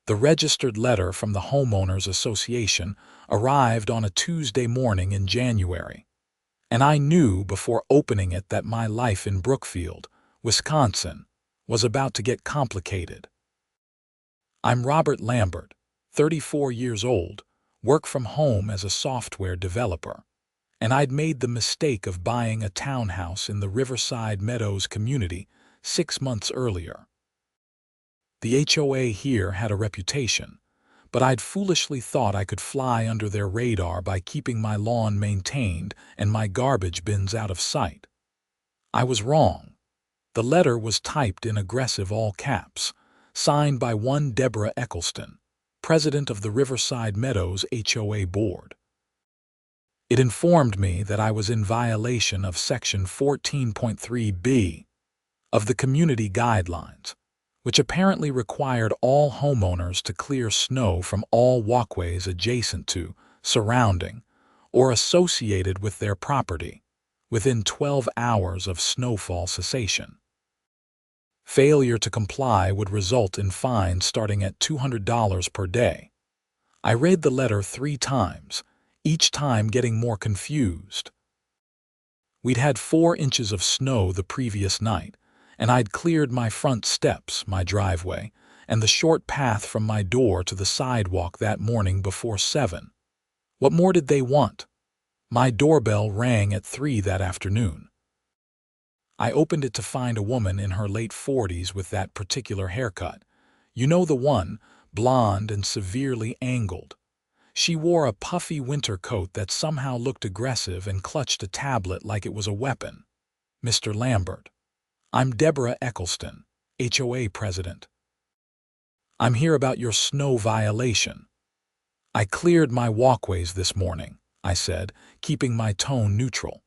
The registered letter from the Homeowners Association arrived on a Tuesday morning in January, and I knew before opening it that my life in Brookfield, Wisconsin, was about to get complicated. I'm Robert Lambert, 34 years old, work from home as a software developer, and I'd made the mistake of buying a townhouse in the Riverside Meadows community 6 months earlier. The HOA here had a reputation, but I'd foolishly thought I could fly under their radar by keeping my lawn maintained and my garbage bins out of sight. I was wrong. The letter was typed in aggressive all caps, signed by one Deborah Eccleston, president of the Riverside Meadows HOA board. It informed me that I was in violation of Section 14.3b of the Community Guidelines, which apparently required all homeowners to clear snow from all walkways adjacent to, surrounding, or associated with their property within 12 hours of snowfall cessation. Failure to comply would result in fines starting at $200 per day. I read the letter 3 times, each time getting more confused. We'd had 4 inches of snow the previous night, and I'd cleared my front steps, my driveway, and the short path from my door to the sidewalk that morning before 7. What more did they want? My doorbell rang at 3 that afternoon. I opened it to find a woman in her late 40s with that particular haircut. You know the one, blonde and severely angled. She wore a puffy winter coat that somehow looked aggressive and clutched a tablet like it was a weapon. Mr. Lambert. I'm Deborah Eccleston, HOA president. I'm here about your snow violation. I cleared my walkways this morning, I said, keeping my tone neutral.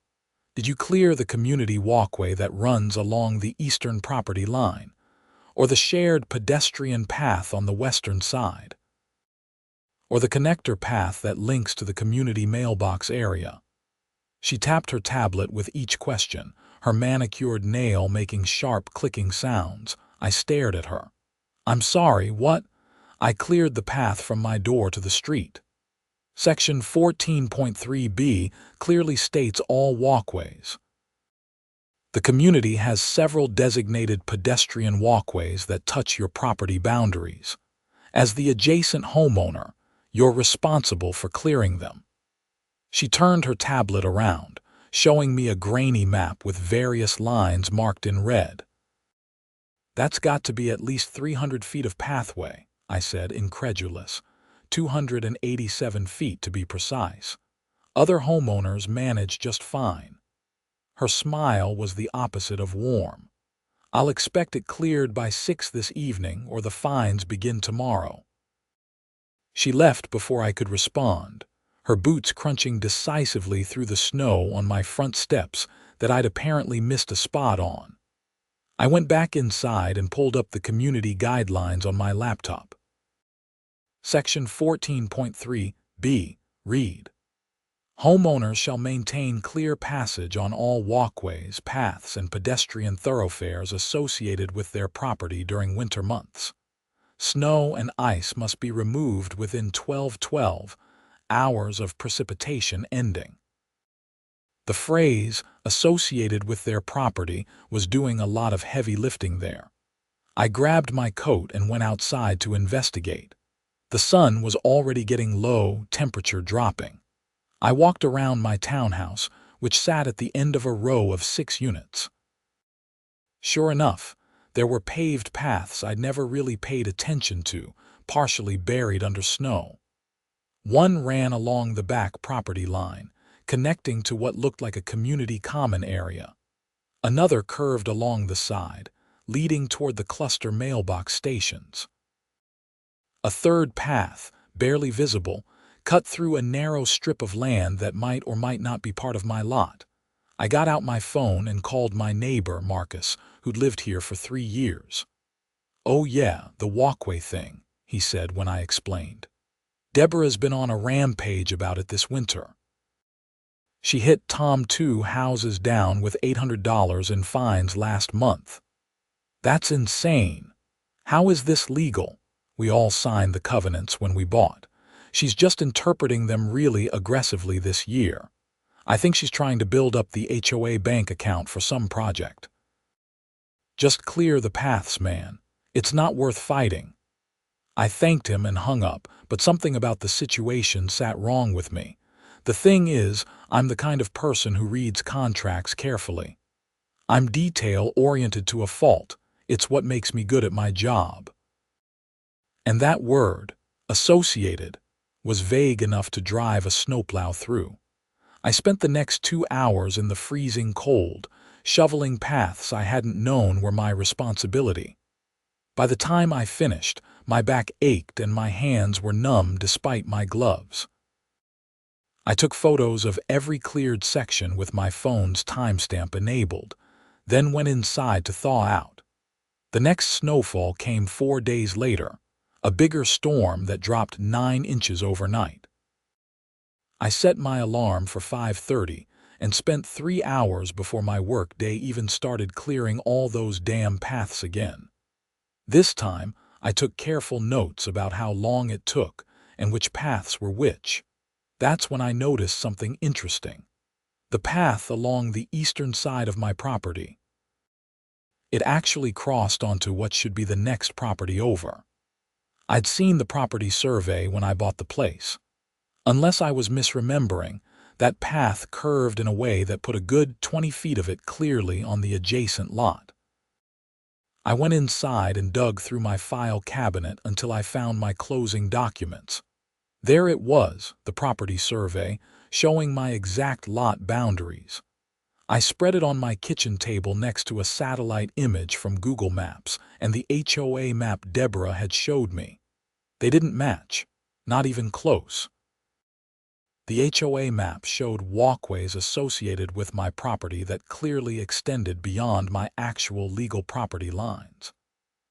Did you clear the community walkway that runs along the eastern property line, or the shared pedestrian path on the western side, or the connector path that links to the community mailbox area? She tapped her tablet with each question, her manicured nail making sharp clicking sounds. I stared at her. I'm sorry, what? I cleared the path from my door to the street. Section 14.3b clearly states all walkways. The community has several designated pedestrian walkways that touch your property boundaries. As the adjacent homeowner, you're responsible for clearing them. She turned her tablet around, showing me a grainy map with various lines marked in red. That's got to be at least 300 feet of pathway, I said, incredulous. 287 feet to be precise. Other homeowners manage just fine. Her smile was the opposite of warm. I'll expect it cleared by 6 this evening or the fines begin tomorrow. She left before I could respond, her boots crunching decisively through the snow on my front steps that I'd apparently missed a spot on. I went back inside and pulled up the community guidelines on my laptop. Section 14.3b, read. Homeowners shall maintain clear passage on all walkways, paths, and pedestrian thoroughfares associated with their property during winter months. Snow and ice must be removed within 12 hours of precipitation ending. The phrase, associated with their property, was doing a lot of heavy lifting there. I grabbed my coat and went outside to investigate. The sun was already getting low, temperature dropping. I walked around my townhouse, which sat at the end of a row of 6 units. Sure enough, there were paved paths I'd never really paid attention to, partially buried under snow. One ran along the back property line, connecting to what looked like a community common area. Another curved along the side, leading toward the cluster mailbox stations. A third path, barely visible, cut through a narrow strip of land that might or might not be part of my lot. I got out my phone and called my neighbor, Marcus, who'd lived here for 3 years. Oh yeah, the walkway thing, he said when I explained. Deborah's been on a rampage about it this winter. She hit Tom 2 houses down with $800 in fines last month. That's insane. How is this legal? We all signed the covenants when we bought. She's just interpreting them really aggressively this year. I think she's trying to build up the HOA bank account for some project. Just clear the paths, man. It's not worth fighting. I thanked him and hung up, but something about the situation sat wrong with me. The thing is, I'm the kind of person who reads contracts carefully. I'm detail-oriented to a fault. It's what makes me good at my job. And that word, associated, was vague enough to drive a snowplow through. I spent the next 2 hours in the freezing cold, shoveling paths I hadn't known were my responsibility. By the time I finished, my back ached and my hands were numb despite my gloves. I took photos of every cleared section with my phone's timestamp enabled, then went inside to thaw out. The next snowfall came 4 days later, a bigger storm that dropped 9 inches overnight. I set my alarm for 5:30 and spent 3 hours before my work day even started clearing all those damn paths again. This time, I took careful notes about how long it took and which paths were which. That's when I noticed something interesting. The path along the eastern side of my property. It actually crossed onto what should be the next property over. I'd seen the property survey when I bought the place. Unless I was misremembering, that path curved in a way that put a good 20 feet of it clearly on the adjacent lot. I went inside and dug through my file cabinet until I found my closing documents. There it was, the property survey, showing my exact lot boundaries. I spread it on my kitchen table next to a satellite image from Google Maps and the HOA map Deborah had showed me. They didn't match, not even close. The HOA map showed walkways associated with my property that clearly extended beyond my actual legal property lines.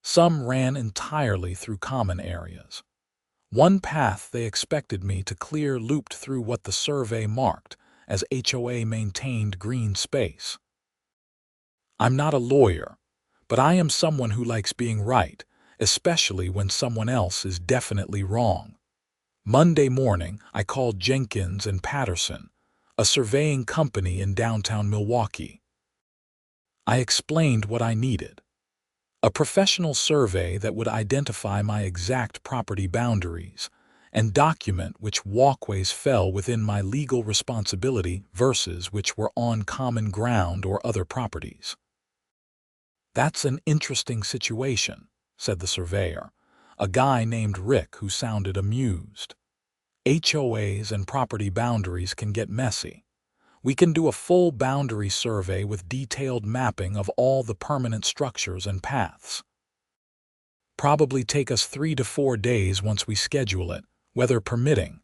Some ran entirely through common areas. One path they expected me to clear looped through what the survey marked as HOA maintained green space. I'm not a lawyer, but I am someone who likes being right, especially when someone else is definitely wrong. Monday morning, I called Jenkins and Patterson, a surveying company in downtown Milwaukee. I explained what I needed. A professional survey that would identify my exact property boundaries and document which walkways fell within my legal responsibility versus which were on common ground or other properties. "That's an interesting situation," said the surveyor, a guy named Rick who sounded amused. "HOAs and property boundaries can get messy. We can do a full boundary survey with detailed mapping of all the permanent structures and paths. Probably take us 3 to 4 days once we schedule it, weather permitting."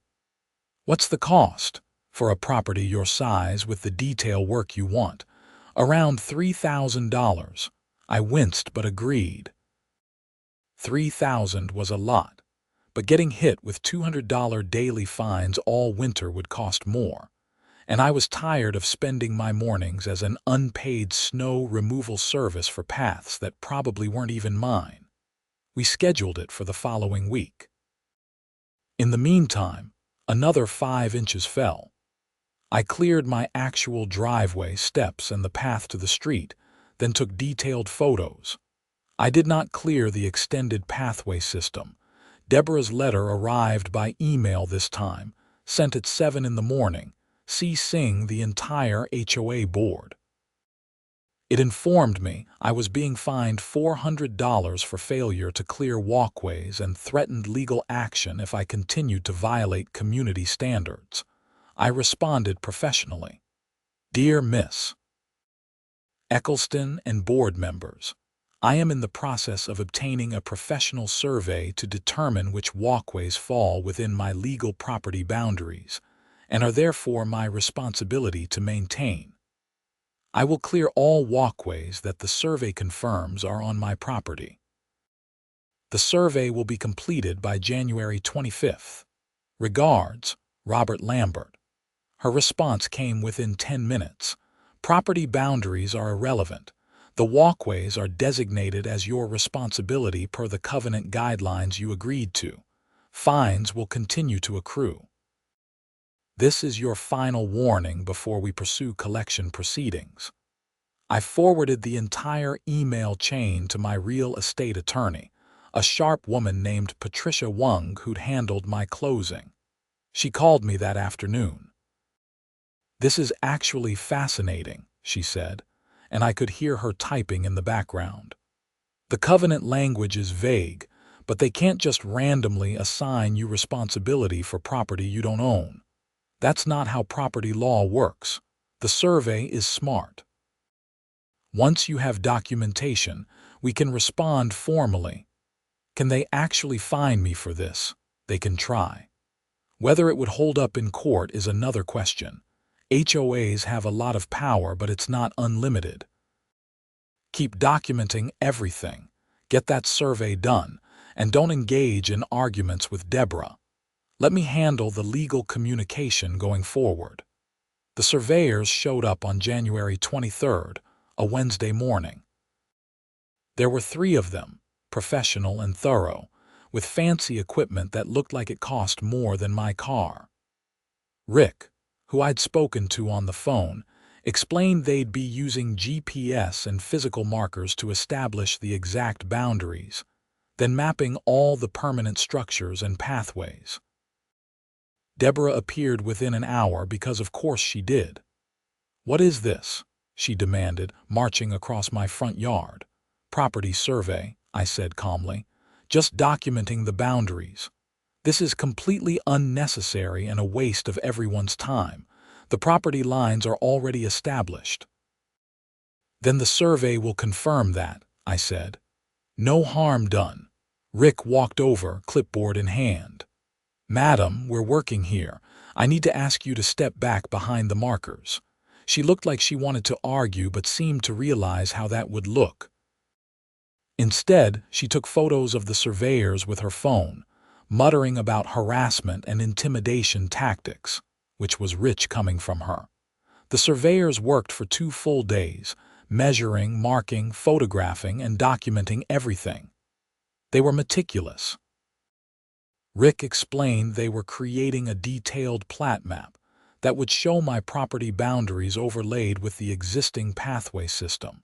"What's the cost for a property your size with the detail work you want?" "Around $3,000. I winced but agreed. 3,000 was a lot, but getting hit with $200 daily fines all winter would cost more, and I was tired of spending my mornings as an unpaid snow removal service for paths that probably weren't even mine. We scheduled it for the following week. In the meantime, another 5 inches fell. I cleared my actual driveway, steps, and the path to the street, then took detailed photos. I did not clear the extended pathway system. Deborah's letter arrived by email this time, sent at 7 in the morning, CCing the entire HOA board. It informed me I was being fined $400 for failure to clear walkways and threatened legal action if I continued to violate community standards. I responded professionally. "Dear Miss Eccleston and board members, I am in the process of obtaining a professional survey to determine which walkways fall within my legal property boundaries and are therefore my responsibility to maintain. I will clear all walkways that the survey confirms are on my property. The survey will be completed by January 25th. Regards, Robert Lambert." Her response came within 10 minutes. "Property boundaries are irrelevant. The walkways are designated as your responsibility per the covenant guidelines you agreed to. Fines will continue to accrue. This is your final warning before we pursue collection proceedings. I forwarded the entire email chain to my real estate attorney, a sharp woman named Patricia Wung who'd handled my closing. She called me that afternoon. "This is actually fascinating," she said, and I could hear her typing in the background. "The covenant language is vague, but they can't just randomly assign you responsibility for property you don't own. That's not how property law works. The survey is smart. Once you have documentation, we can respond formally. Can they actually fine me for this? They can try. Whether it would hold up in court is another question. HOAs have a lot of power, but it's not unlimited. Keep documenting everything. Get that survey done, and don't engage in arguments with Deborah. Let me handle the legal communication going forward." The surveyors showed up on January 23rd, a Wednesday morning. There were 3 of them, professional and thorough, with fancy equipment that looked like it cost more than my car. Rick, who I'd spoken to on the phone, explained they'd be using GPS and physical markers to establish the exact boundaries, then mapping all the permanent structures and pathways. Deborah appeared within an hour because of course she did. "What is this?" she demanded, marching across my front yard. "Property survey," I said calmly. "Just documenting the boundaries. This is completely unnecessary and a waste of everyone's time. The property lines are already established." "Then the survey will confirm that," I said. "No harm done." Rick walked over, clipboard in hand. "Madam, we're working here. I need to ask you to step back behind the markers." She looked like she wanted to argue but seemed to realize how that would look. Instead, she took photos of the surveyors with her phone, muttering about harassment and intimidation tactics, which was rich coming from her. The surveyors worked for 2 full days, measuring, marking, photographing, and documenting everything. They were meticulous. Rick explained they were creating a detailed plat map that would show my property boundaries overlaid with the existing pathway system,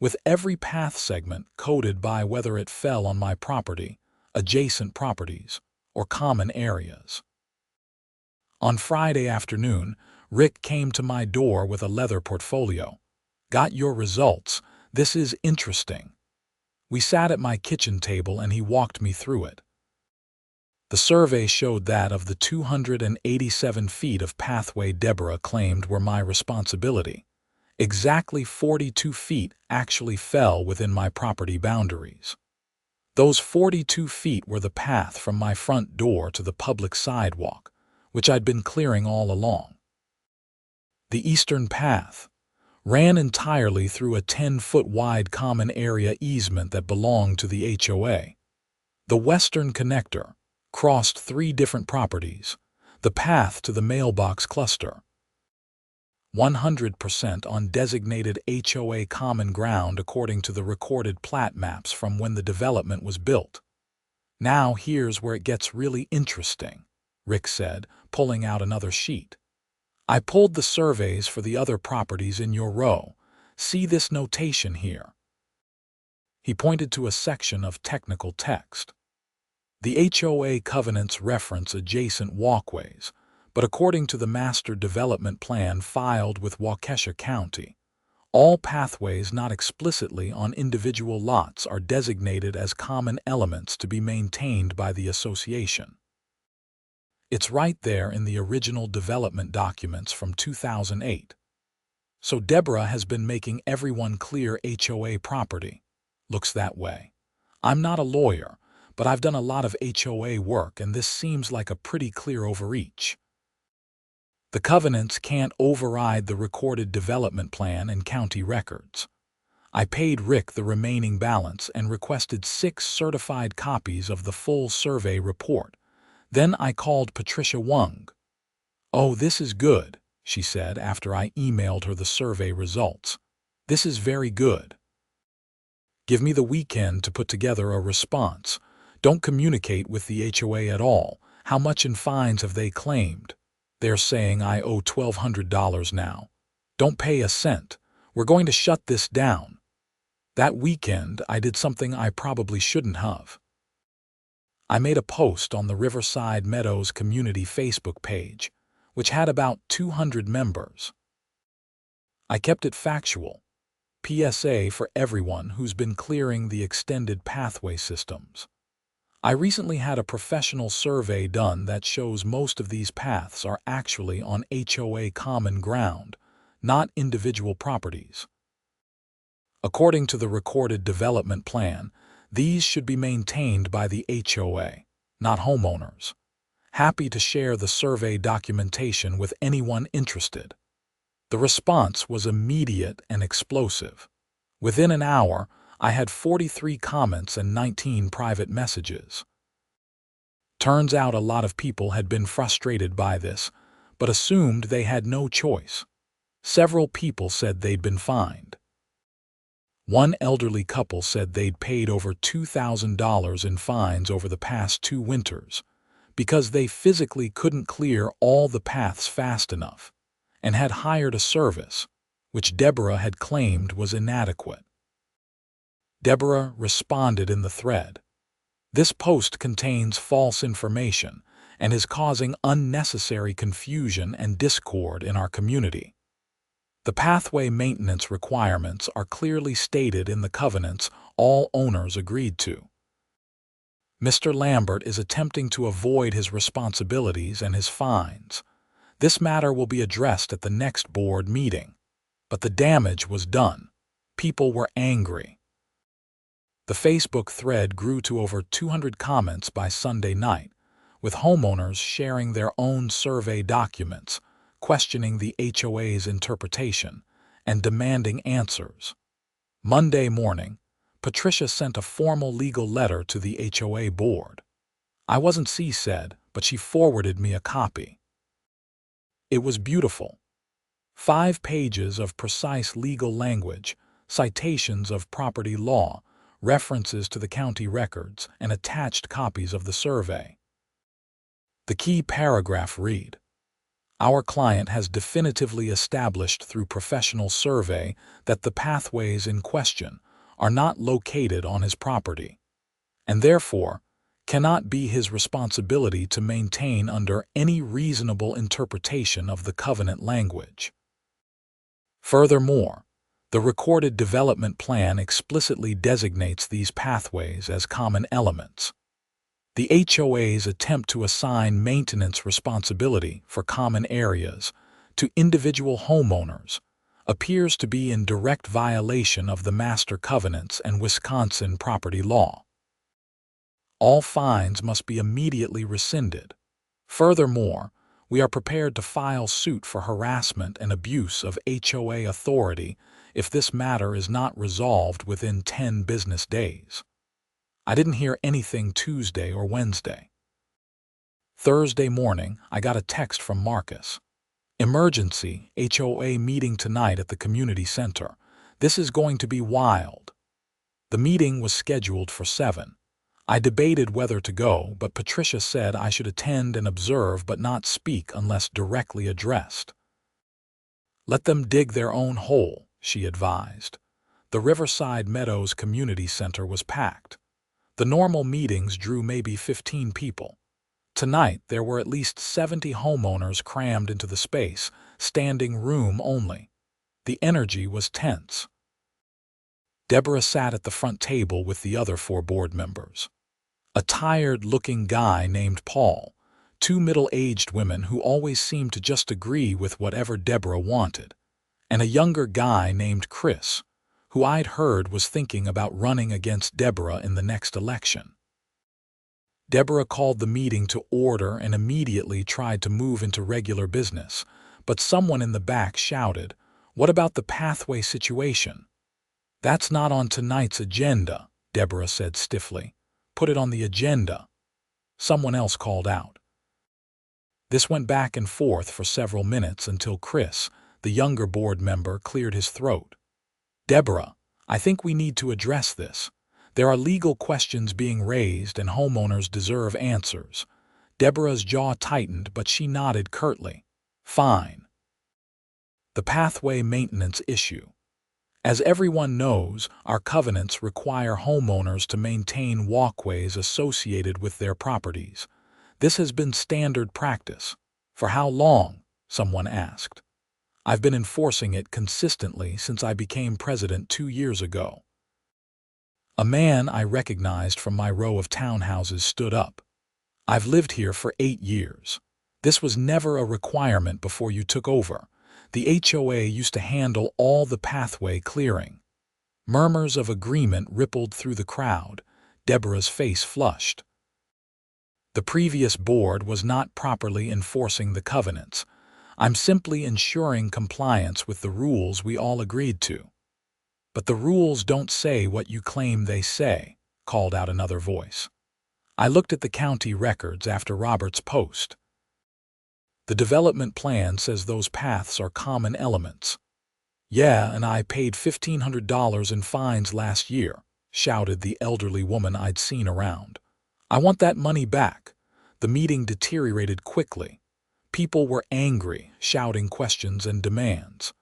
with every path segment coded by whether it fell on my property, adjacent properties, or common areas. On Friday afternoon, Rick came to my door with a leather portfolio. "Got your results. This is interesting." We sat at my kitchen table and he walked me through it. The survey showed that of the 287 feet of pathway Deborah claimed were my responsibility, exactly 42 feet actually fell within my property boundaries. Those 42 feet were the path from my front door to the public sidewalk, which I'd been clearing all along. The eastern path ran entirely through a 10-foot wide common area easement that belonged to the HOA. The western connector crossed 3 different properties, the path to the mailbox cluster. 100% on designated HOA common ground according to the recorded plat maps from when the development was built. "Now here's where it gets really interesting," Rick said, pulling out another sheet. "I pulled the surveys for the other properties in your row. See this notation here." He pointed to a section of technical text. The HOA covenants reference adjacent walkways, but according to the master development plan filed with Waukesha County, all pathways not explicitly on individual lots are designated as common elements to be maintained by the association. It's right there in the original development documents from 2008. So Deborah has been making everyone clear HOA property. Looks that way. I'm not a lawyer, but I've done a lot of HOA work and this seems like a pretty clear overreach. The covenants can't override the recorded development plan and county records. I paid Rick the remaining balance and requested 6 certified copies of the full survey report. Then I called Patricia Wung. "Oh, this is good," she said after I emailed her the survey results. "This is very good. Give me the weekend to put together a response. Don't communicate with the HOA at all. How much in fines have they claimed? They're saying I owe $1,200 now. Don't pay a cent. We're going to shut this down. That weekend, I did something I probably shouldn't have. I made a post on the Riverside Meadows community Facebook page, which had about 200 members. I kept it factual. PSA for everyone who's been clearing the extended pathway systems. I recently had a professional survey done that shows most of these paths are actually on HOA common ground, not individual properties. According to the recorded development plan, these should be maintained by the HOA, not homeowners. Happy to share the survey documentation with anyone interested. The response was immediate and explosive. Within an hour, I had 43 comments and 19 private messages. Turns out a lot of people had been frustrated by this, but assumed they had no choice. Several people said they'd been fined. One elderly couple said they'd paid over $2,000 in fines over the past 2 winters because they physically couldn't clear all the paths fast enough and had hired a service, which Deborah had claimed was inadequate. Deborah responded in the thread. This post contains false information and is causing unnecessary confusion and discord in our community. The pathway maintenance requirements are clearly stated in the covenants all owners agreed to. Mr. Lambert is attempting to avoid his responsibilities and his fines. This matter will be addressed at the next board meeting. But the damage was done. People were angry. The Facebook thread grew to over 200 comments by Sunday night, with homeowners sharing their own survey documents, questioning the HOA's interpretation, and demanding answers. Monday morning, Patricia sent a formal legal letter to the HOA board. I wasn't said, but she forwarded me a copy. It was beautiful. 5 pages of precise legal language, citations of property law, references to the county records, and attached copies of the survey. The key paragraph read, "Our client has definitively established through professional survey that the pathways in question are not located on his property, and therefore cannot be his responsibility to maintain under any reasonable interpretation of the covenant language. Furthermore, the recorded development plan explicitly designates these pathways as common elements. The HOA's attempt to assign maintenance responsibility for common areas to individual homeowners appears to be in direct violation of the master covenants and Wisconsin property law. All fines must be immediately rescinded. Furthermore, we are prepared to file suit for harassment and abuse of HOA authority if this matter is not resolved within 10 business days." I didn't hear anything Tuesday or Wednesday. Thursday morning, I got a text from Marcus. "Emergency, HOA meeting tonight at the community center. This is going to be wild." The meeting was scheduled for 7. I debated whether to go, but Patricia said I should attend and observe but not speak unless directly addressed. "Let them dig their own hole," she advised. The Riverside Meadows Community Center was packed. The normal meetings drew maybe 15 people. Tonight, there were at least 70 homeowners crammed into the space, standing room only. The energy was tense. Deborah sat at the front table with the other 4 board members. A tired-looking guy named Paul, 2 middle-aged women who always seemed to just agree with whatever Deborah wanted, and a younger guy named Chris, who I'd heard was thinking about running against Deborah in the next election. Deborah called the meeting to order and immediately tried to move into regular business, but someone in the back shouted, "What about the pathway situation?" "That's not on tonight's agenda," Deborah said stiffly. "Put it on the agenda." Someone else called out. This went back and forth for several minutes until Chris, the younger board member, cleared his throat. "Deborah, I think we need to address this. There are legal questions being raised and homeowners deserve answers. Deborah's jaw tightened, but she nodded curtly. Fine. The pathway maintenance issue. As everyone knows, our covenants require homeowners to maintain walkways associated with their properties. This has been standard practice. For how long? Someone asked. I've been enforcing it consistently since I became president 2 years ago. A man I recognized from my row of townhouses stood up. I've lived here for 8 years. This was never a requirement before you took over. The HOA used to handle all the pathway clearing. Murmurs of agreement rippled through the crowd. Deborah's face flushed. The previous board was not properly enforcing the covenants. I'm simply ensuring compliance with the rules we all agreed to. But the rules don't say what you claim they say, called out another voice. I looked at the county records after Robert's post. The development plan says those paths are common elements. Yeah, and I paid $1,500 in fines last year, shouted the elderly woman I'd seen around. I want that money back. The meeting deteriorated quickly. People were angry, shouting questions and demands.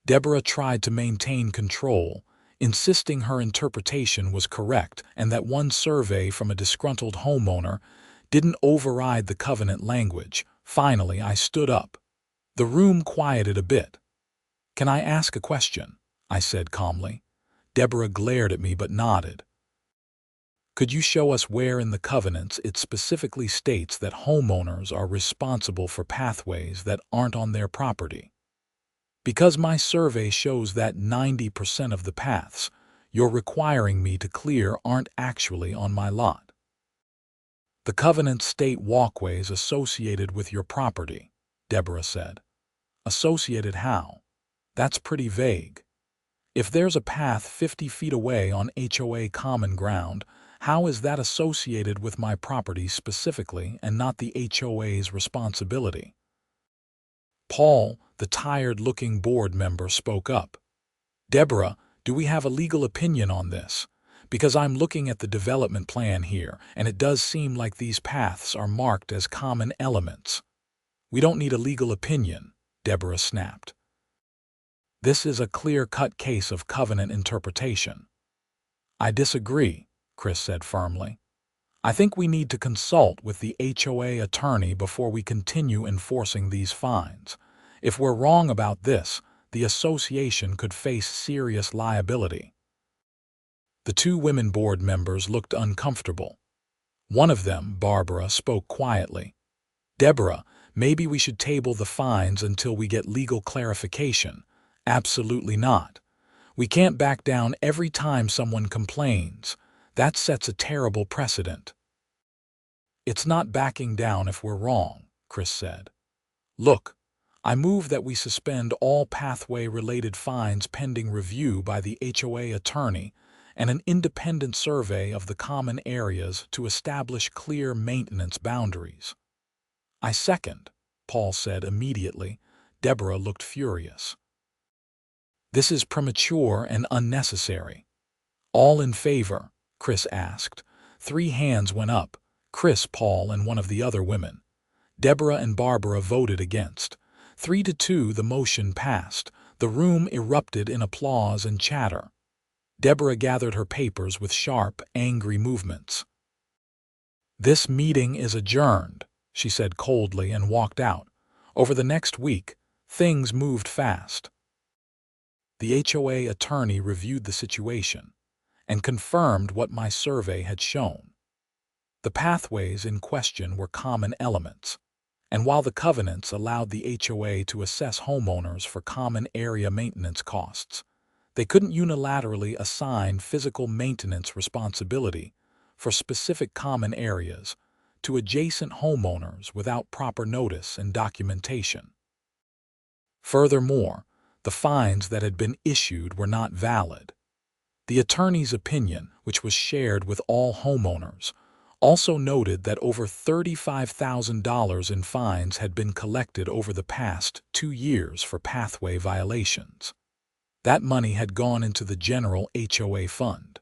Deborah tried to maintain control, insisting her interpretation was correct and that one survey from a disgruntled homeowner didn't override the covenant language. Finally, I stood up. The room quieted a bit. Can I ask a question? I said calmly. Deborah glared at me but nodded. Could you show us where in the covenants it specifically states that homeowners are responsible for pathways that aren't on their property? Because my survey shows that 90% of the paths you're requiring me to clear aren't actually on my lot. The covenants state walkways associated with your property, Deborah said. Associated how? That's pretty vague. If there's a path 50 feet away on HOA common ground, how is that associated with my property specifically and not the HOA's responsibility? Paul, the tired-looking board member, spoke up. Deborah, do we have a legal opinion on this? Because I'm looking at the development plan here, and it does seem like these paths are marked as common elements. We don't need a legal opinion, Deborah snapped. This is a clear-cut case of covenant interpretation. I disagree, Chris said firmly. I think we need to consult with the HOA attorney before we continue enforcing these fines. If we're wrong about this, the association could face serious liability. The 2 women board members looked uncomfortable. One of them, Barbara, spoke quietly. Deborah, maybe we should table the fines until we get legal clarification. Absolutely not. We can't back down every time someone complains. That sets a terrible precedent. It's not backing down if we're wrong, Chris said. Look, I move that we suspend all pathway-related fines pending review by the HOA attorney and an independent survey of the common areas to establish clear maintenance boundaries. I second, Paul said immediately. Deborah looked furious. This is premature and unnecessary. All in favor? Chris asked. 3 hands went up, Chris, Paul, and one of the other women. Deborah and Barbara voted against. 3-2, the motion passed. The room erupted in applause and chatter. Deborah gathered her papers with sharp, angry movements. This meeting is adjourned, she said coldly and walked out. Over the next week, things moved fast. The HOA attorney reviewed the situation and confirmed what my survey had shown. The pathways in question were common elements, and while the covenants allowed the HOA to assess homeowners for common area maintenance costs, they couldn't unilaterally assign physical maintenance responsibility for specific common areas to adjacent homeowners without proper notice and documentation. Furthermore, the fines that had been issued were not valid. The attorney's opinion, which was shared with all homeowners, also noted that over $35,000 in fines had been collected over the past 2 years for pathway violations. That money had gone into the general HOA fund.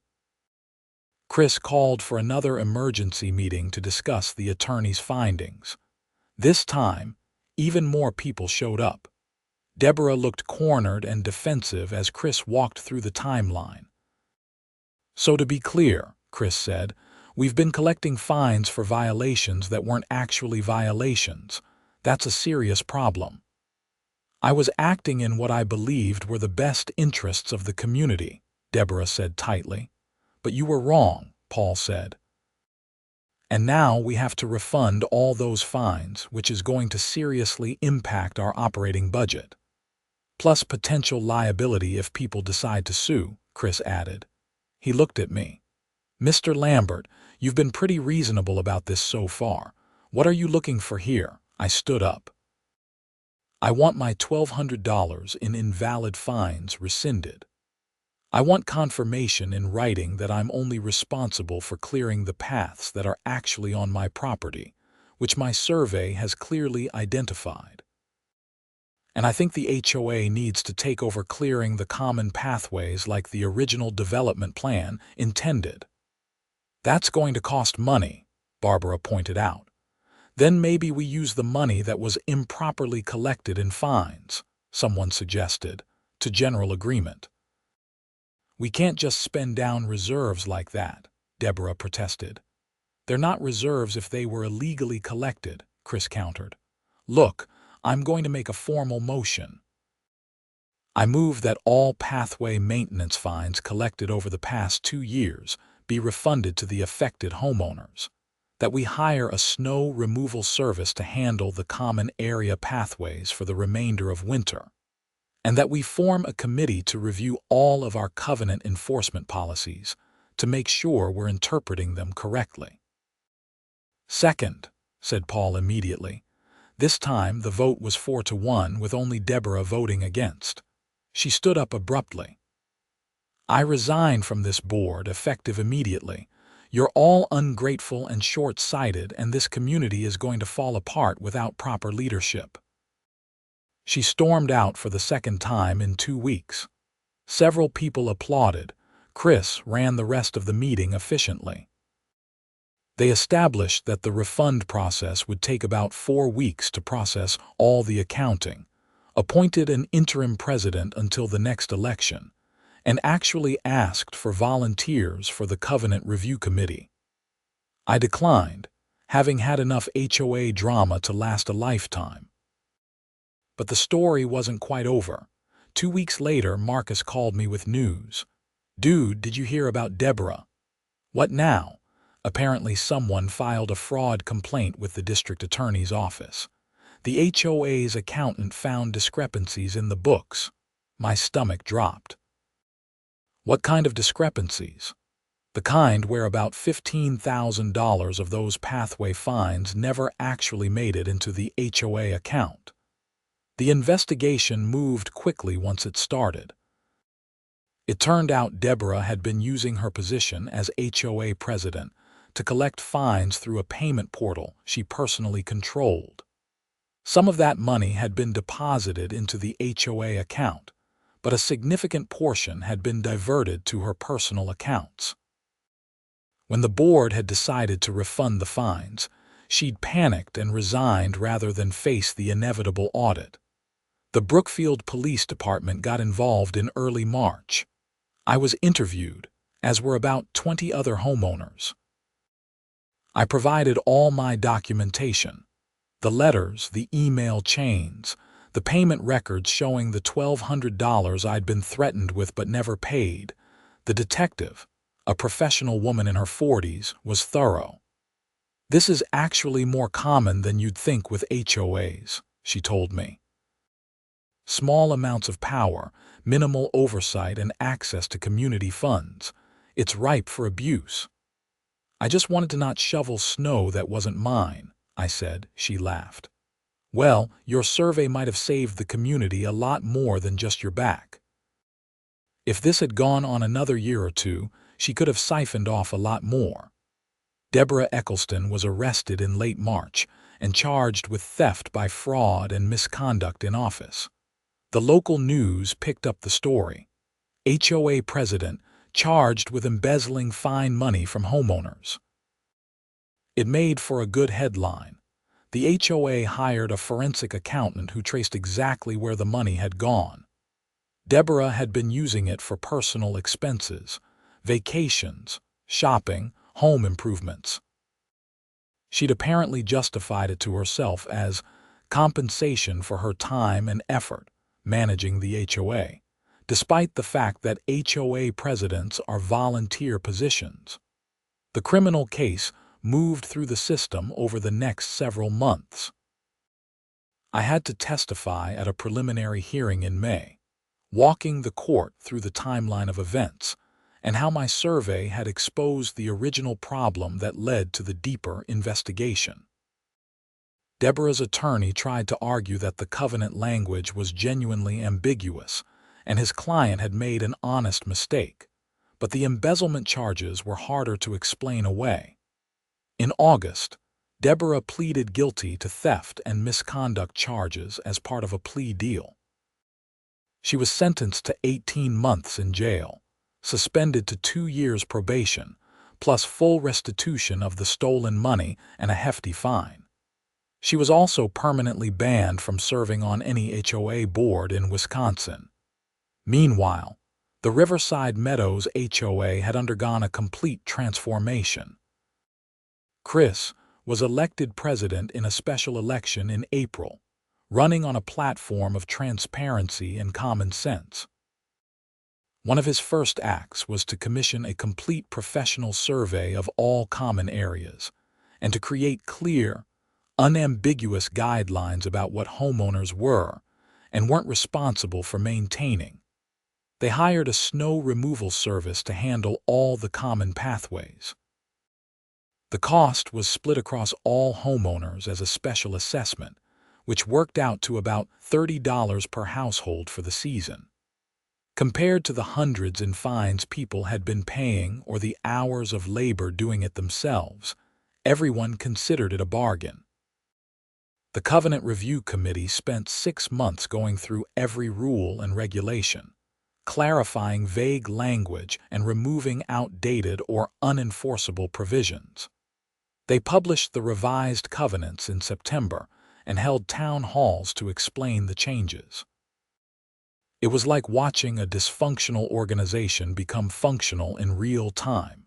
Chris called for another emergency meeting to discuss the attorney's findings. This time, even more people showed up. Deborah looked cornered and defensive as Chris walked through the timeline. "So to be clear," Chris said, "we've been collecting fines for violations that weren't actually violations. That's a serious problem. I was acting in what I believed were the best interests of the community," Deborah said tightly. "But you were wrong," Paul said. "And now we have to refund all those fines, which is going to seriously impact our operating budget. Plus potential liability if people decide to sue," Chris added. He looked at me. "Mr. Lambert, you've been pretty reasonable about this so far. What are you looking for here?" I stood up. "I want my $1,200 in invalid fines rescinded. I want confirmation in writing that I'm only responsible for clearing the paths that are actually on my property, which my survey has clearly identified. And I think the HOA needs to take over clearing the common pathways like the original development plan intended." "That's going to cost money," Barbara pointed out. "Then maybe we use the money that was improperly collected in fines," someone suggested, to general agreement. "We can't just spend down reserves like that," Deborah protested. "They're not reserves if they were illegally collected," Chris countered. "Look, I'm going to make a formal motion. I move that all pathway maintenance fines collected over the past 2 years be refunded to the affected homeowners, that we hire a snow removal service to handle the common area pathways for the remainder of winter, and that we form a committee to review all of our covenant enforcement policies to make sure we're interpreting them correctly." "Second," said Paul immediately. This time the vote was 4-1 with only Deborah voting against. She stood up abruptly. "I resign from this board effective immediately. You're all ungrateful and short-sighted, and this community is going to fall apart without proper leadership." She stormed out for the second time in 2 weeks. Several people applauded. Chris ran the rest of the meeting efficiently. They established that the refund process would take about 4 weeks to process all the accounting, appointed an interim president until the next election, and actually asked for volunteers for the Covenant Review Committee. I declined, having had enough HOA drama to last a lifetime. But the story wasn't quite over. 2 weeks later, Marcus called me with news. "Dude, did you hear about Deborah?" "What now?" Apparently someone filed a fraud complaint with the district attorney's office. The HOA's accountant found discrepancies in the books. My stomach dropped. "What kind of discrepancies?" "The kind where about $15,000 of those pathway fines never actually made it into the HOA account." The investigation moved quickly once it started. It turned out Deborah had been using her position as HOA president to collect fines through a payment portal she personally controlled. Some of that money had been deposited into the HOA account, but a significant portion had been diverted to her personal accounts. When the board had decided to refund the fines, she'd panicked and resigned rather than face the inevitable audit. The Brookfield Police Department got involved in early March. I was interviewed, as were about 20 other homeowners. I provided all my documentation: the letters, the email chains, the payment records showing the $1,200 I'd been threatened with but never paid. The detective, a professional woman in her 40s, was thorough. "This is actually more common than you'd think with HOAs," she told me. "Small amounts of power, minimal oversight, and access to community funds. It's ripe for abuse." "I just wanted to not shovel snow that wasn't mine," I said. She laughed. "Well, your survey might have saved the community a lot more than just your back." If this had gone on another year or two, she could have siphoned off a lot more. Deborah Eccleston was arrested in late March and charged with theft by fraud and misconduct in office. The local news picked up the story. HOA president charged with embezzling fine money from homeowners. It made for a good headline. The HOA hired a forensic accountant who traced exactly where the money had gone. Deborah had been using it for personal expenses, vacations, shopping, home improvements. She'd apparently justified it to herself as compensation for her time and effort managing the HOA, despite the fact that HOA presidents are volunteer positions. The criminal case moved through the system over the next several months. I had to testify at a preliminary hearing in May, walking the court through the timeline of events and how my survey had exposed the original problem that led to the deeper investigation. Deborah's attorney tried to argue that the covenant language was genuinely ambiguous and his client had made an honest mistake, but the embezzlement charges were harder to explain away. In August, Deborah pleaded guilty to theft and misconduct charges as part of a plea deal. She was sentenced to 18 months in jail, suspended to 2 years probation, plus full restitution of the stolen money and a hefty fine. She was also permanently banned from serving on any HOA board in Wisconsin. Meanwhile, the Riverside Meadows HOA had undergone a complete transformation. Chris was elected president in a special election in April, running on a platform of transparency and common sense. One of his first acts was to commission a complete professional survey of all common areas and to create clear, unambiguous guidelines about what homeowners were and weren't responsible for maintaining. They hired a snow removal service to handle all the common pathways. The cost was split across all homeowners as a special assessment, which worked out to about $30 per household for the season. Compared to the hundreds in fines people had been paying or the hours of labor doing it themselves, everyone considered it a bargain. The Covenant Review Committee spent 6 months going through every rule and regulation, clarifying vague language and removing outdated or unenforceable provisions. They published the revised covenants in September and held town halls to explain the changes. It was like watching a dysfunctional organization become functional in real time.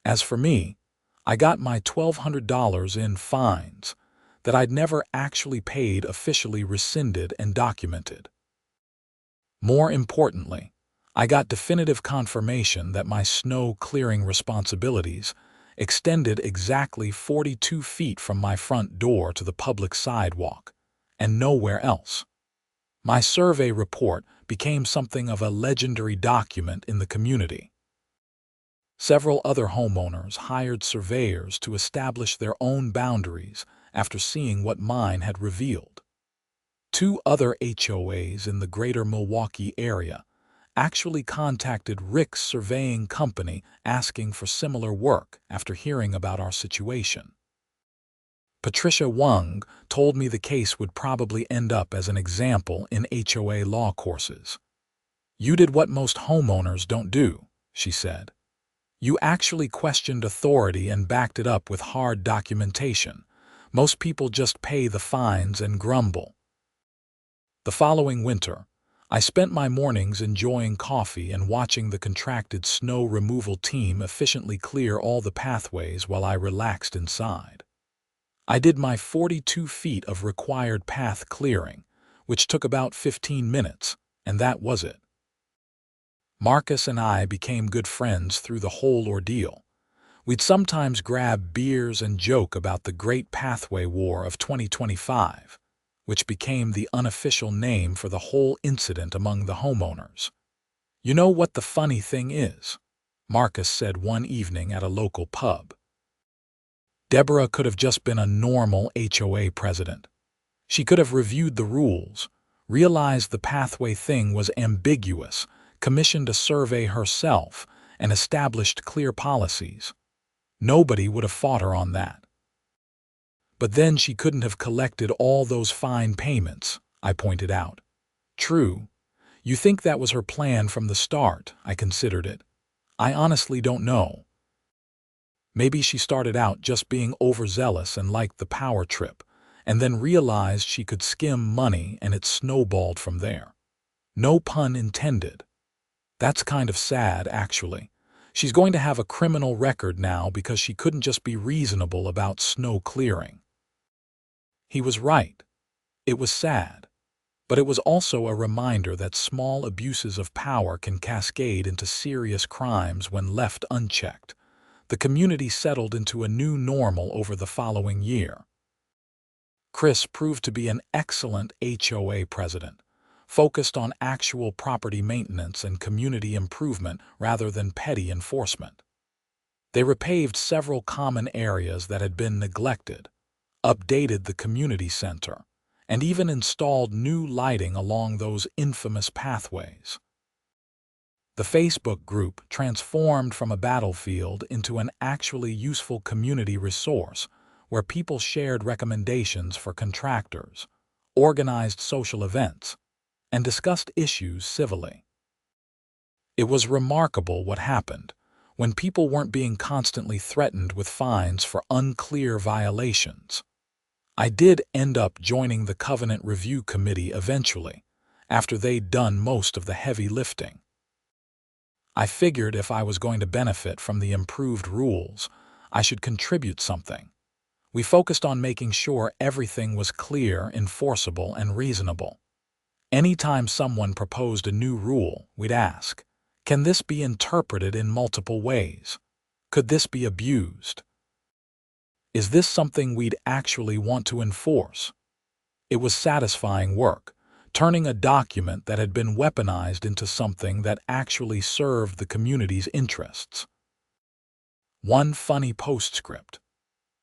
As for me, I got my $1,200 in fines that I'd never actually paid officially rescinded and documented. More importantly, I got definitive confirmation that my snow clearing responsibilities extended exactly 42 feet from my front door to the public sidewalk, and nowhere else. My survey report became something of a legendary document in the community. Several other homeowners hired surveyors to establish their own boundaries after seeing what mine had revealed. 2 other HOAs in the greater Milwaukee area actually contacted Rick's surveying company asking for similar work after hearing about our situation. Patricia Wung told me the case would probably end up as an example in HOA law courses. "You did what most homeowners don't do," she said. "You actually questioned authority and backed it up with hard documentation. Most people just pay the fines and grumble." The following winter, I spent my mornings enjoying coffee and watching the contracted snow removal team efficiently clear all the pathways while I relaxed inside. I did my 42 feet of required path clearing, which took about 15 minutes, and that was it. Marcus and I became good friends through the whole ordeal. We'd sometimes grab beers and joke about the Great Pathway War of 2025, which became the unofficial name for the whole incident among the homeowners. "You know what the funny thing is?" Marcus said one evening at a local pub. "Deborah could have just been a normal HOA president. She could have reviewed the rules, realized the pathway thing was ambiguous, commissioned a survey herself, and established clear policies. Nobody would have fought her on that. But then she couldn't have collected all those fine payments," I pointed out. "True, You think that was her plan from the start? I considered it. I honestly don't know. Maybe she started out just being overzealous and liked the power trip, and then realized she could skim money and it snowballed from there. No pun intended. That's kind of sad, actually. She's going to have a criminal record now because she couldn't just be reasonable about snow clearing. He was right. It was sad. But it was also a reminder that small abuses of power can cascade into serious crimes when left unchecked. The community settled into a new normal over the following year. Chris proved to be an excellent HOA president, focused on actual property maintenance and community improvement rather than petty enforcement. They repaved several common areas that had been neglected, updated the community center, and even installed new lighting along those infamous pathways. The Facebook group transformed from a battlefield into an actually useful community resource where people shared recommendations for contractors, organized social events, and discussed issues civilly. It was remarkable what happened when people weren't being constantly threatened with fines for unclear violations. I did end up joining the Covenant Review Committee eventually, after they'd done most of the heavy lifting. I figured if I was going to benefit from the improved rules, I should contribute something. We focused on making sure everything was clear, enforceable, and reasonable. Anytime someone proposed a new rule, we'd ask, can this be interpreted in multiple ways? Could this be abused? Is this something we'd actually want to enforce? It was satisfying work, turning a document that had been weaponized into something that actually served the community's interests. One funny postscript.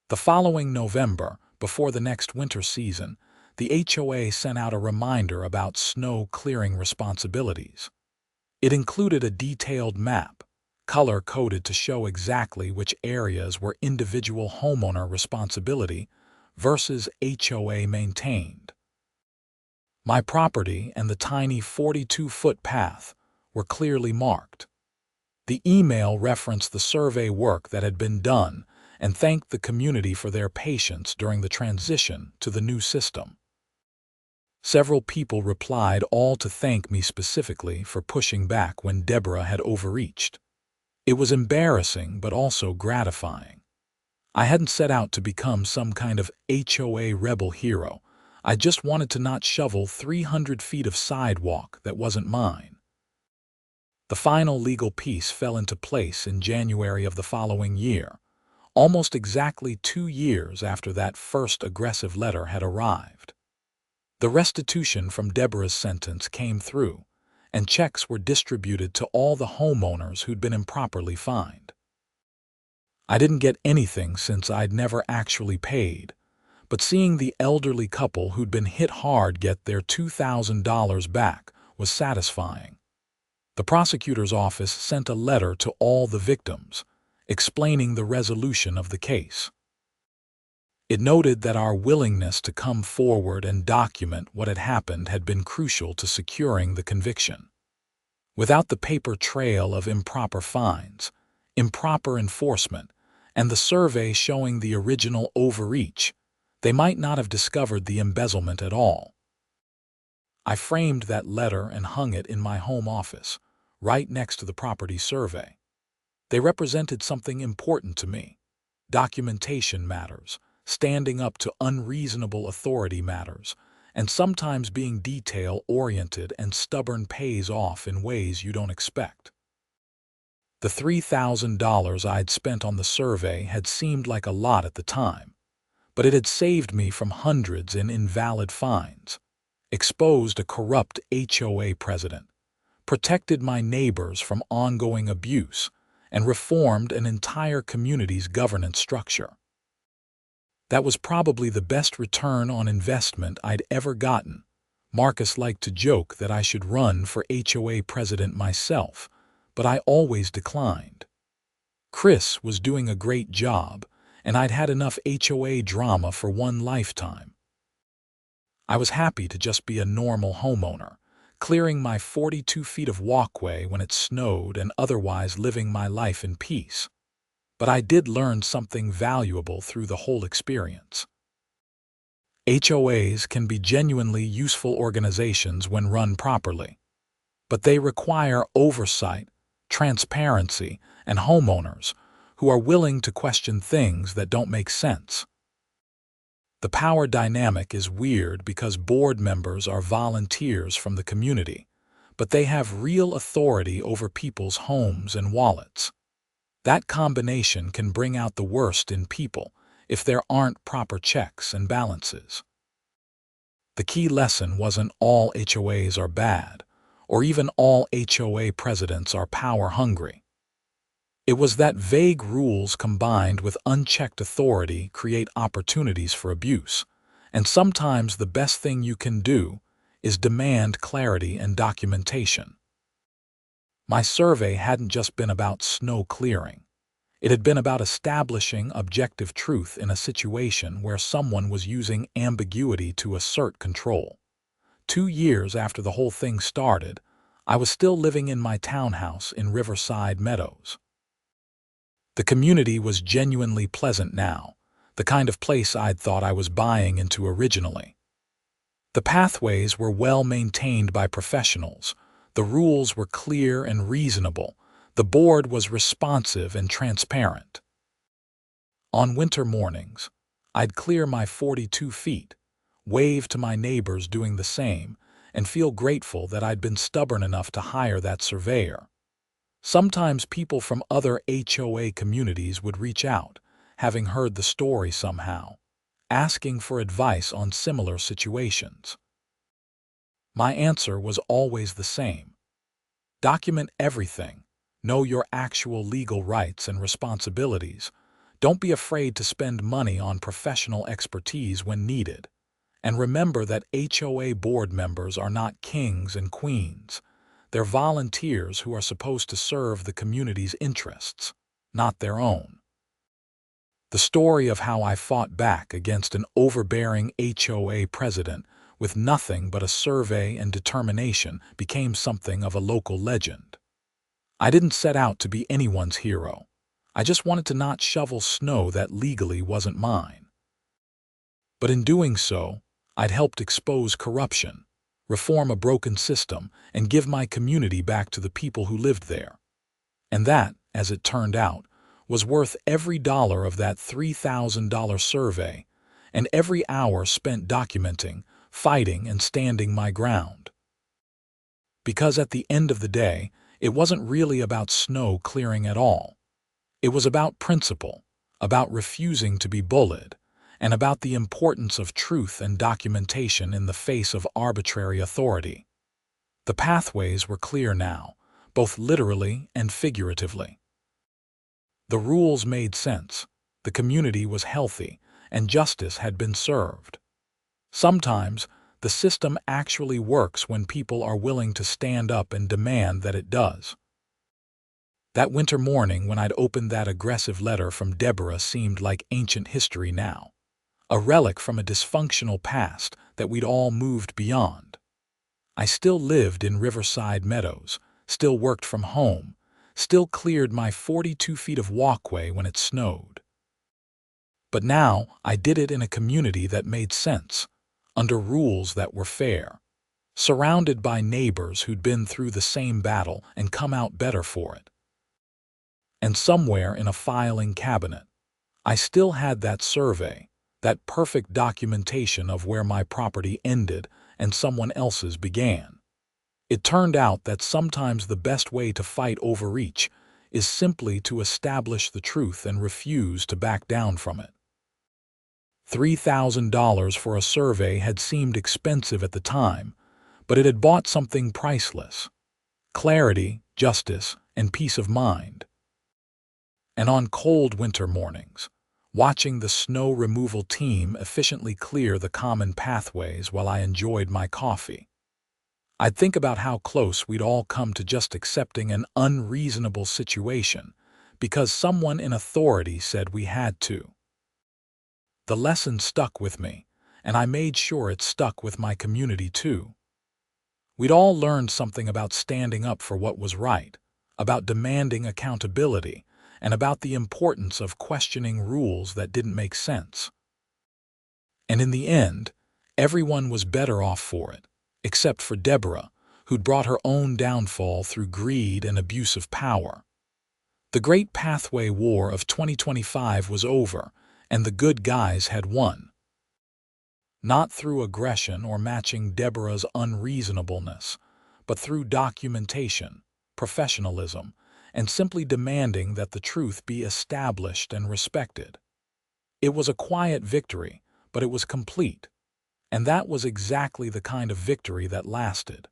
The following November, before the next winter season, the HOA sent out a reminder about snow clearing responsibilities. It included a detailed map, color-coded to show exactly which areas were individual homeowner responsibility versus HOA maintained. My property and the tiny 42-foot path were clearly marked. The email referenced the survey work that had been done and thanked the community for their patience during the transition to the new system. Several people replied, all to thank me specifically for pushing back when Deborah had overreached. It was embarrassing but also gratifying. I hadn't set out to become some kind of HOA rebel hero. I just wanted to not shovel 300 feet of sidewalk that wasn't mine. The final legal piece fell into place in January of the following year, almost exactly 2 years after that first aggressive letter had arrived. The restitution from Deborah's sentence came through, and checks were distributed to all the homeowners who'd been improperly fined. I didn't get anything since I'd never actually paid, but seeing the elderly couple who'd been hit hard get their $2,000 back was satisfying. The prosecutor's office sent a letter to all the victims, explaining the resolution of the case. It noted that our willingness to come forward and document what had happened had been crucial to securing the conviction. Without the paper trail of improper fines, improper enforcement, and the survey showing the original overreach, they might not have discovered the embezzlement at all. I framed that letter and hung it in my home office, right next to the property survey. They represented something important to me. Documentation matters, standing up to unreasonable authority matters, and sometimes being detail-oriented and stubborn pays off in ways you don't expect. The $3,000 I'd spent on the survey had seemed like a lot at the time, but it had saved me from hundreds in invalid fines, exposed a corrupt HOA president, protected my neighbors from ongoing abuse, and reformed an entire community's governance structure. That was probably the best return on investment I'd ever gotten. Marcus liked to joke that I should run for HOA president myself, but I always declined. Chris was doing a great job, and I'd had enough HOA drama for one lifetime. I was happy to just be a normal homeowner, clearing my 42 feet of walkway when it snowed and otherwise living my life in peace. But I did learn something valuable through the whole experience. HOAs can be genuinely useful organizations when run properly, but they require oversight, transparency, and homeowners who are willing to question things that don't make sense. The power dynamic is weird because board members are volunteers from the community, but they have real authority over people's homes and wallets. That combination can bring out the worst in people if there aren't proper checks and balances. The key lesson wasn't all HOAs are bad, or even all HOA presidents are power-hungry. It was that vague rules combined with unchecked authority create opportunities for abuse, and sometimes the best thing you can do is demand clarity and documentation. My survey hadn't just been about snow clearing. It had been about establishing objective truth in a situation where someone was using ambiguity to assert control. 2 years after the whole thing started, I was still living in my townhouse in Riverside Meadows. The community was genuinely pleasant now, the kind of place I'd thought I was buying into originally. The pathways were well maintained by professionals, the rules were clear and reasonable, the board was responsive and transparent. On winter mornings, I'd clear my 42 feet, wave to my neighbors doing the same, and feel grateful that I'd been stubborn enough to hire that surveyor. Sometimes people from other HOA communities would reach out, having heard the story somehow, asking for advice on similar situations. My answer was always the same. Document everything. Know your actual legal rights and responsibilities. Don't be afraid to spend money on professional expertise when needed. And remember that HOA board members are not kings and queens. They're volunteers who are supposed to serve the community's interests, not their own. The story of how I fought back against an overbearing HOA president with nothing but a survey and determination became something of a local legend. I didn't set out to be anyone's hero. I just wanted to not shovel snow that legally wasn't mine. But in doing so, I'd helped expose corruption, reform a broken system, and give my community back to the people who lived there. And that, as it turned out, was worth every dollar of that $3,000 survey and every hour spent documenting, fighting, and standing my ground. Because at the end of the day, it wasn't really about snow clearing at all. It was about principle, about refusing to be bullied, and about the importance of truth and documentation in the face of arbitrary authority. The pathways were clear now, both literally and figuratively. The rules made sense, the community was healthy, and justice had been served. Sometimes, the system actually works when people are willing to stand up and demand that it does. That winter morning when I'd opened that aggressive letter from Deborah seemed like ancient history now, a relic from a dysfunctional past that we'd all moved beyond. I still lived in Riverside Meadows, still worked from home, still cleared my 42 feet of walkway when it snowed. But now I did it in a community that made sense, under rules that were fair, surrounded by neighbors who'd been through the same battle and come out better for it. And somewhere in a filing cabinet, I still had that survey, that perfect documentation of where my property ended and someone else's began. It turned out that sometimes the best way to fight overreach is simply to establish the truth and refuse to back down from it. $3,000 for a survey had seemed expensive at the time, but it had bought something priceless: clarity, justice, and peace of mind. And on cold winter mornings, watching the snow removal team efficiently clear the common pathways while I enjoyed my coffee, I'd think about how close we'd all come to just accepting an unreasonable situation because someone in authority said we had to. The lesson stuck with me, and I made sure it stuck with my community too. We'd all learned something about standing up for what was right, about demanding accountability, and about the importance of questioning rules that didn't make sense. And in the end, everyone was better off for it, except for Deborah, who'd brought her own downfall through greed and abuse of power. The Great Pathway War of 2025 was over, and the good guys had won. Not through aggression or matching Deborah's unreasonableness, but through documentation, professionalism, and simply demanding that the truth be established and respected. It was a quiet victory, but it was complete, and that was exactly the kind of victory that lasted.